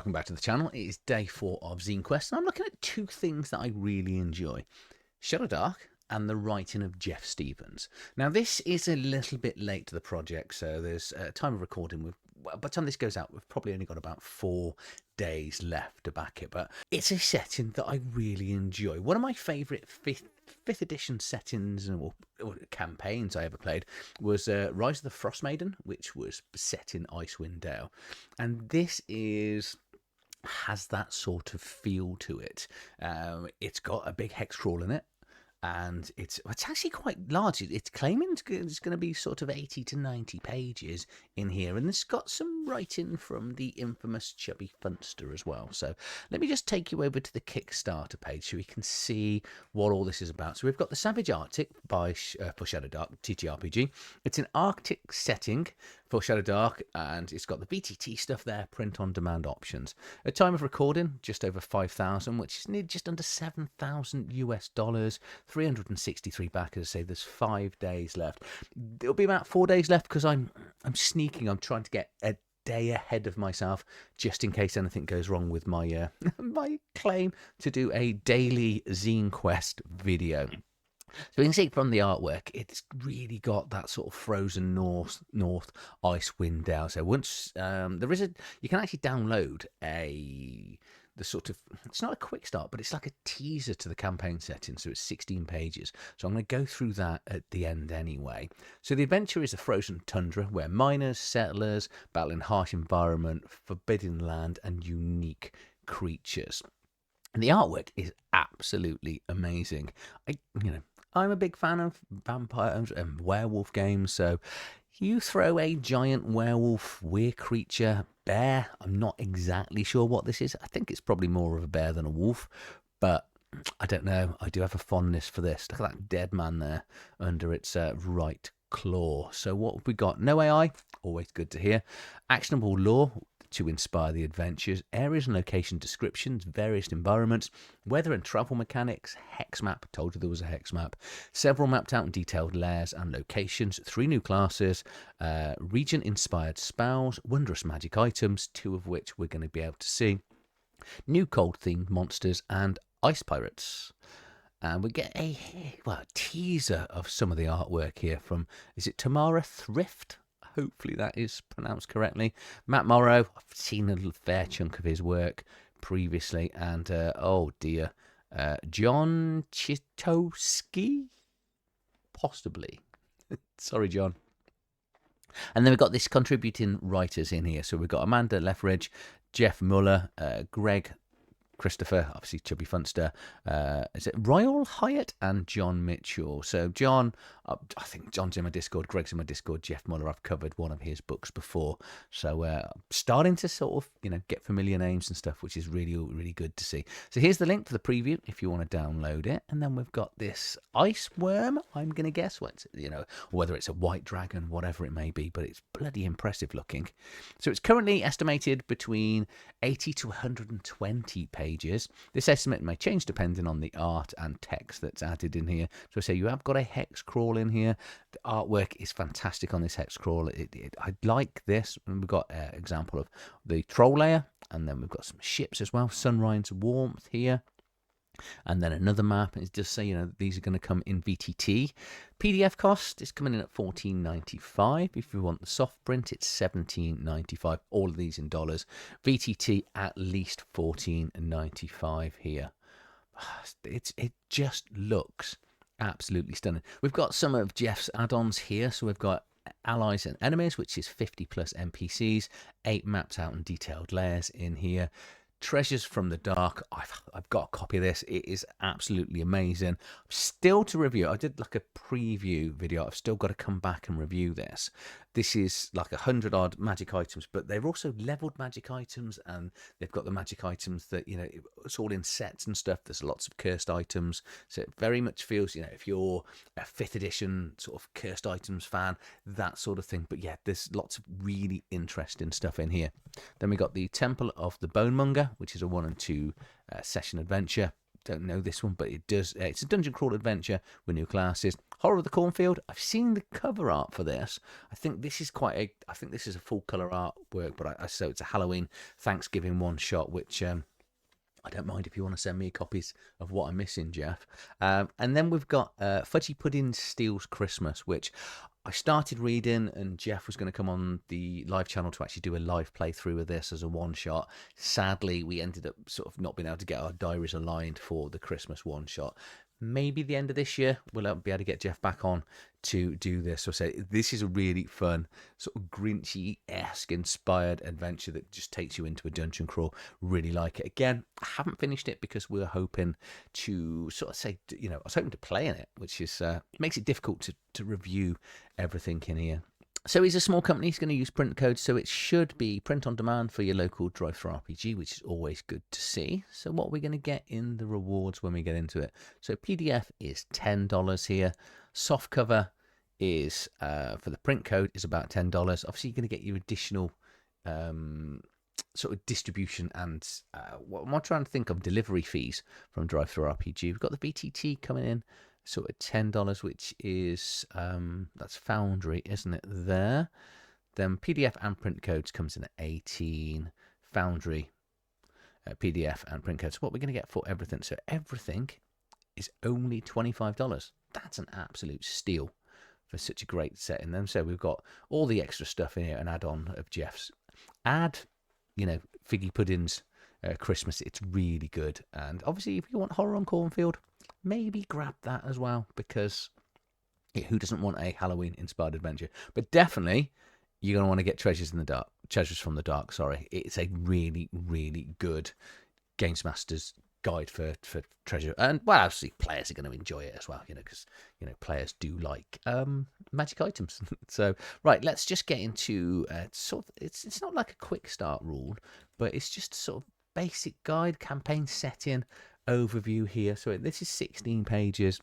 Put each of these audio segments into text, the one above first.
welcome back to the channel. It is day 4 of ZineQuest, and I'm looking at two things that I really enjoy. ShadowDark and the writing of Jeff Stevens. Now, this is a little bit late to the project, so there's time of recording. By the time this goes out, we've probably only got about 4 days left to back it, but it's a setting that I really enjoy. One of my favourite 5th edition settings or campaigns I ever played was Rise of the Frost Maiden, which was set in Icewind Dale, and this has that sort of feel to it. It's got a big Hexcrawl in it, and it's actually quite large. It's claiming it's going to be sort of 80 to 90 pages in here, and it's got some writing from the infamous Chubby Funster as well. So let me just take you over to the Kickstarter page so we can see what all this is about. So we've got the Savage Artic for ShadowDark TTRPG. It's an Arctic setting for ShadowDark, and it's got the BTT stuff there, print on demand options. At time of recording, just over 5,000, which is near just under $7,000 US, 363 back. As I say, there's 5 days left. There'll be about 4 days left because I'm sneaking. I'm trying to get a day ahead of myself just in case anything goes wrong with my my claim to do a daily ZineQuest video. So you can see from the artwork, it's really got that sort of frozen north Icewind Dale. So once you can actually download it's not a quick start, but it's like a teaser to the campaign setting. So it's 16 pages. So I'm going to go through that at the end anyway. So the adventure is a frozen tundra where miners, settlers battle in harsh environment, forbidden land, and unique creatures. And the artwork is absolutely amazing. I'm a big fan of vampire and werewolf games, so you throw a giant werewolf, weird creature, bear. I'm not exactly sure what this is. I think it's probably more of a bear than a wolf, but I don't know. I do have a fondness for this. Look at that dead man there under its right claw. So what have we got? No AI, always good to hear. Actionable lore to inspire the adventures, areas and location descriptions, various environments, weather and travel mechanics, hex map, told you there was a hex map, several mapped out and detailed layers and locations, 3 new classes, region inspired spells, wondrous magic items, 2 of which we're going to be able to see, new cold themed monsters, and ice pirates. And we get a teaser of some of the artwork here from, is it Tamara Thrift? Hopefully that is pronounced correctly. Matt Morrow, I've seen a fair chunk of his work previously. And, oh dear, John Chitowski? Possibly. Sorry, John. And then we've got this contributing writers in here. So we've got Amanda Lethbridge, Jeff Muller, Greg Christopher, obviously Chubby Funster, is it Royal Hyatt, and John Mitchell. So John, I think John's in my Discord, Greg's in my Discord, Jeff Muller, I've covered one of his books before. So starting to sort of, get familiar names and stuff, which is really, really good to see. So here's the link to the preview if you want to download it. And then we've got this ice worm, I'm going to guess, whether it's a white dragon, whatever it may be, but it's bloody impressive looking. So it's currently estimated between 80 to 120 pages. This estimate may change depending on the art and text that's added in here. So I say you have got a Hexcrawl in here. The artwork is fantastic on this Hexcrawl. I like this. And we've got an example of the troll layer, and then we've got some ships as well. Sunrise Warmth here. And then another map. It's just say, these are going to come in VTT. PDF cost is coming in at $14.95. If you want the soft print, it's $17.95. All of these in dollars. VTT at least $14.95 here. It just looks absolutely stunning. We've got some of Jeff's add-ons here. So we've got allies and enemies, which is 50 plus NPCs, 8 mapped out and detailed layers in here. Treasures from the Dark. I've got a copy of this. It is absolutely amazing. Still to review. I did like a preview video. I've still got to come back and review this. This is like 100 odd magic items, but they're also leveled magic items, and they've got the magic items that, it's all in sets and stuff. There's lots of cursed items. So it very much feels, if you're a 5th edition sort of cursed items fan, that sort of thing. But yeah, there's lots of really interesting stuff in here. Then we got the Temple of the Bonemonger, which is a 1 and 2 session adventure. Don't know this one, but it does. It's a dungeon crawl adventure with new classes. Horror of the Cornfield. I've seen the cover art for this. I think this is I think this is a full colour artwork, but so it's a Halloween Thanksgiving one shot, which I don't mind if you want to send me copies of what I'm missing, Jeff. And then we've got Fudgy Pudding Steals Christmas, which I started reading, and Jeff was going to come on the live channel to actually do a live playthrough of this as a one-shot. Sadly, we ended up sort of not being able to get our diaries aligned for the Christmas one-shot. Maybe the end of this year, we'll be able to get Jeff back on to do this. So say this is a really fun, sort of Grinchy-esque inspired adventure that just takes you into a dungeon crawl. Really like it. Again, I haven't finished it because we were hoping to sort of say, you know, I was hoping to play in it, which is makes it difficult to review everything in here. So he's a small company. He's going to use print codes, so it should be print on demand for your local drive-thru RPG, which is always good to see. So what we're going to get in the rewards when we get into it. So PDF is $10 here. Softcover is, for the print code, is about $10. Obviously, you're going to get your additional sort of distribution and what am I trying to think of, delivery fees from drive-thru RPG. We've got the BTT coming in. So at $10, which is, that's Foundry, isn't it, there? Then PDF and print codes comes in at 18. Foundry, PDF and print codes. What we're going to get for everything. So everything is only $25. That's an absolute steal for such a great set in them. So we've got all the extra stuff in here, an add-on of Jeff's. You know, Figgy Pudding's Christmas. It's really good. And obviously, if you want Horror on Cornfield, maybe grab that as well, because who doesn't want a Halloween inspired adventure? But definitely you're going to want to get Treasures from the Dark, sorry. It's a really, really good Games Master's guide for treasure, and well, obviously players are going to enjoy it as well, you know, because you know players do like magic items. So right, let's just get into sort of it's not like a quick start rule, but it's just sort of basic guide, campaign setting, overview here. So this is 16 pages.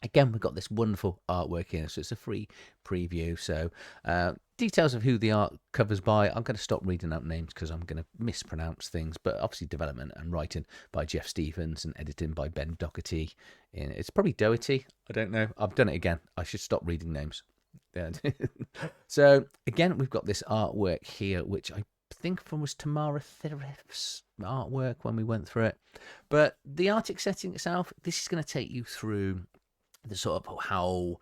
Again, we've got this wonderful artwork here, so it's a free preview. So details of who the art covers by, I'm going to stop reading out names because I'm going to mispronounce things, but obviously development and writing by Jeff Stevens and editing by Ben Doherty. It's probably Doherty, I don't know. I've done it again. I should stop reading names. So again, we've got this artwork here, which I think was Tamara Theriff's artwork when we went through it. But the Arctic setting itself, this is going to take you through the sort of how,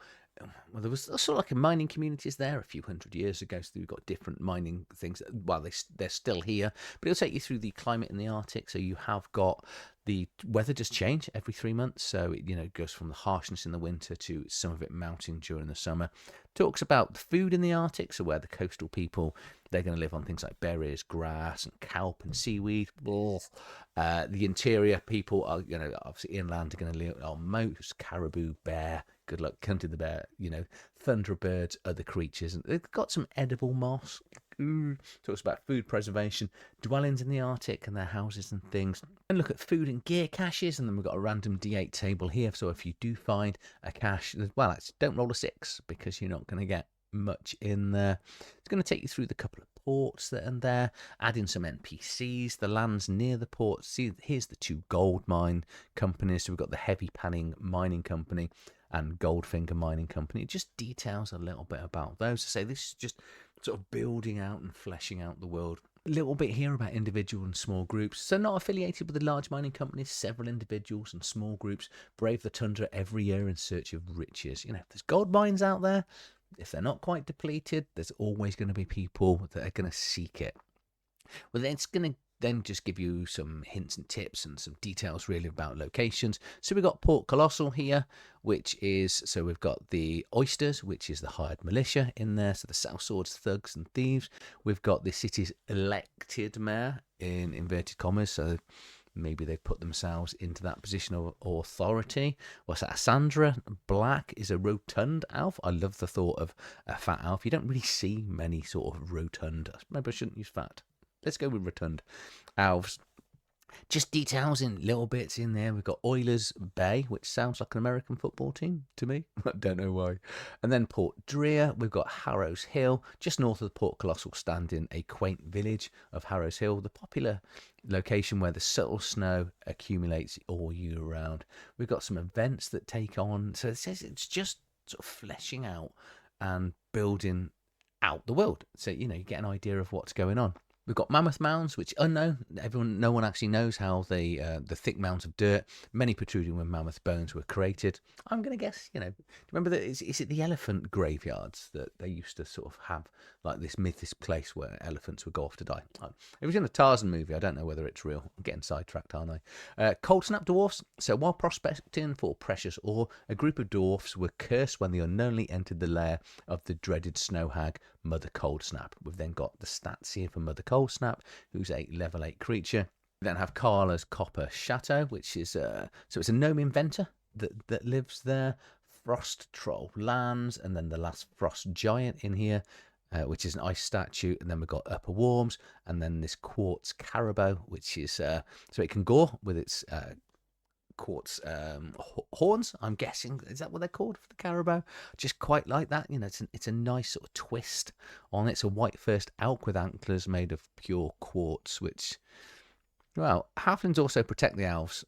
well, there was sort of like a mining communities there a few hundred years ago, so we've got different mining things. Well, they're still here, but it'll take you through the climate in the Arctic. So you have got the weather does change every 3 months, so it, you know, goes from the harshness in the winter to some of it mounting during the summer. Talks about the food in the Arctic, so where the coastal people, they're going to live on things like berries, grass, and kelp and seaweed. The interior people are, you know, obviously inland, are going to live on moose, caribou, bear. Good luck hunting the bear. You know, thunderbirds, other creatures, and they've got some edible moss. Talks about food preservation, dwellings in the Arctic and their houses and things. And look at food and gear caches, and then we've got a random D8 table here. So if you do find a cache, well, don't roll a 6 because you're not going to get much in there. It's going to take you through the couple of ports that are there, add in some NPCs, the lands near the ports. See, here's the 2 gold mine companies. So we've got the Heavy Panning Mining Company and Goldfinger Mining Company. It just details a little bit about those. To say this is just sort of building out and fleshing out the world. A little bit here about individual and small groups. So not affiliated with the large mining companies, several individuals and small groups brave the tundra every year in search of riches. You know, if there's gold mines out there, if they're not quite depleted, there's always going to be people that are going to seek it. Well, then it's going to then just give you some hints and tips and some details really about locations. So we've got Port Colossal here, which is, so we've got the Oysters, which is the hired militia in there, so the South Swords, thugs and thieves. We've got the city's elected mayor, in inverted commas, so maybe they've put themselves into that position of authority. What's that? Sandra Black is a rotund elf. I love the thought of a fat elf. You don't really see many sort of rotund. Maybe I shouldn't use fat. Let's go with rotund elves. Just details in little bits in there. We've got Oilers Bay, which sounds like an American football team to me. I don't know why. And then Port Dreer. We've got Harrows Hill, just north of the Port Colossal, standing a quaint village of Harrows Hill, the popular location where the subtle snow accumulates all year round. We've got some events that take on. So it says it's just sort of fleshing out and building out the world. So, you get an idea of what's going on. We've got mammoth mounds, which unknown. No one actually knows how the thick mounds of dirt, many protruding when mammoth bones were created. I'm going to guess, remember that? Is it the elephant graveyards that they used to sort of have, like this place where elephants would go off to die? It was in the Tarzan movie. I don't know whether it's real. I'm getting sidetracked, aren't I? Cold snap dwarfs. So while prospecting for precious ore, a group of dwarfs were cursed when they unknowingly entered the lair of the dreaded snow hag, Mother Cold Snap. We've then got the stats here for Mother Cold Snap, who's a level 8 creature. We then have Carla's Copper Chateau, which is so it's a gnome inventor that lives there. Frost Troll lands, and then the last Frost Giant in here, which is an ice statue. And then we've got Upper Worms, and then this Quartz Caribou, which is so it can gore with its quartz horns. I'm guessing, is that what they're called for the caribou? Just quite like that. It's a nice sort of twist on it. It's a white first elk with antlers made of pure quartz, which, well, halflings also protect the elks,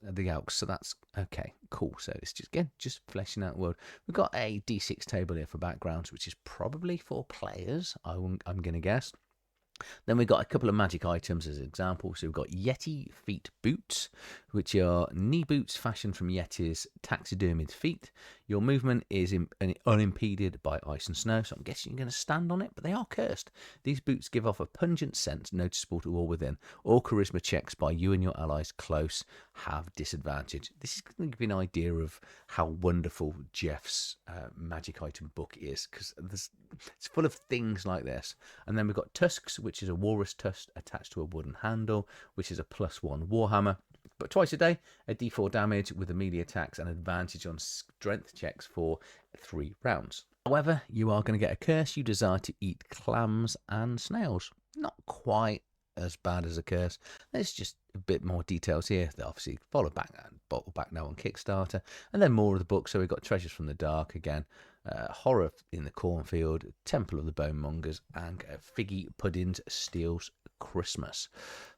so that's okay, cool. So it's just fleshing out the world. We've got a D6 table here for backgrounds, which is probably for players, I'm gonna guess. Then we've got a couple of magic items as examples. So we've got Yeti feet boots, which are knee boots fashioned from Yeti's taxidermied feet. Your movement is unimpeded by ice and snow, so I'm guessing you're going to stand on it, but they are cursed. These boots give off a pungent scent noticeable to all within. All charisma checks by you and your allies close have disadvantage. This is going to give you an idea of how wonderful Jeff's magic item book is, because it's full of things like this. And then we've got tusks, which is a walrus tusk attached to a wooden handle, which is a +1 warhammer. But twice a day, a d4 damage with a melee attacks and advantage on strength checks for 3 rounds. However, you are going to get a curse. You desire to eat clams and snails. Not quite as bad as a curse. There's just a bit more details here. They obviously follow back and bottle back now on Kickstarter. And then more of the book. So we've got Treasures from the Dark again. Horror in the Cornfield, Temple of the Bone Mongers, and Figgy Puddins Steals Christmas.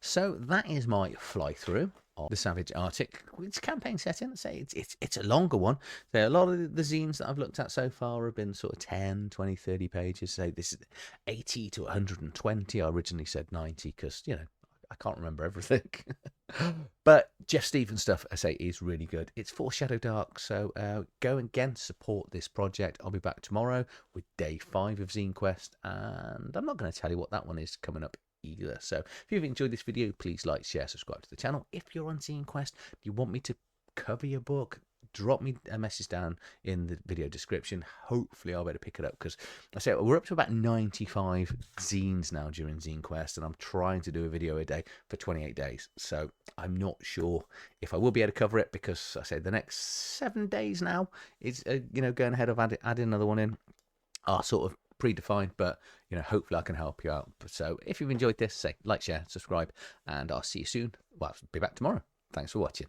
So that is my fly through of the Savage Artic. It's campaign setting. I'd say it's a longer one. So a lot of the zines that I've looked at so far have been sort of 10, 20, 30 pages. So this is 80 to 120. I originally said 90 because, I can't remember everything. But Jeff Stevens stuff, I say, is really good. It's for ShadowDark, so go and again support this project. I'll be back tomorrow with day 5 of ZineQuest, and I'm not going to tell you what that one is coming up either. So if you've enjoyed this video, please like, share, subscribe to the channel. If you're on ZineQuest, you want me to cover your book, drop me a message down in the video description. Hopefully I'll be able to pick it up, because I say we're up to about 95 zines now during ZineQuest, and I'm trying to do a video a day for 28 days. So I'm not sure if I will be able to cover it, because I say the next 7 days now is going ahead of adding another one in are sort of predefined, but hopefully I can help you out. So if you've enjoyed this, say like, share, subscribe, and I'll see you soon. Well, I'll be back tomorrow. Thanks for watching.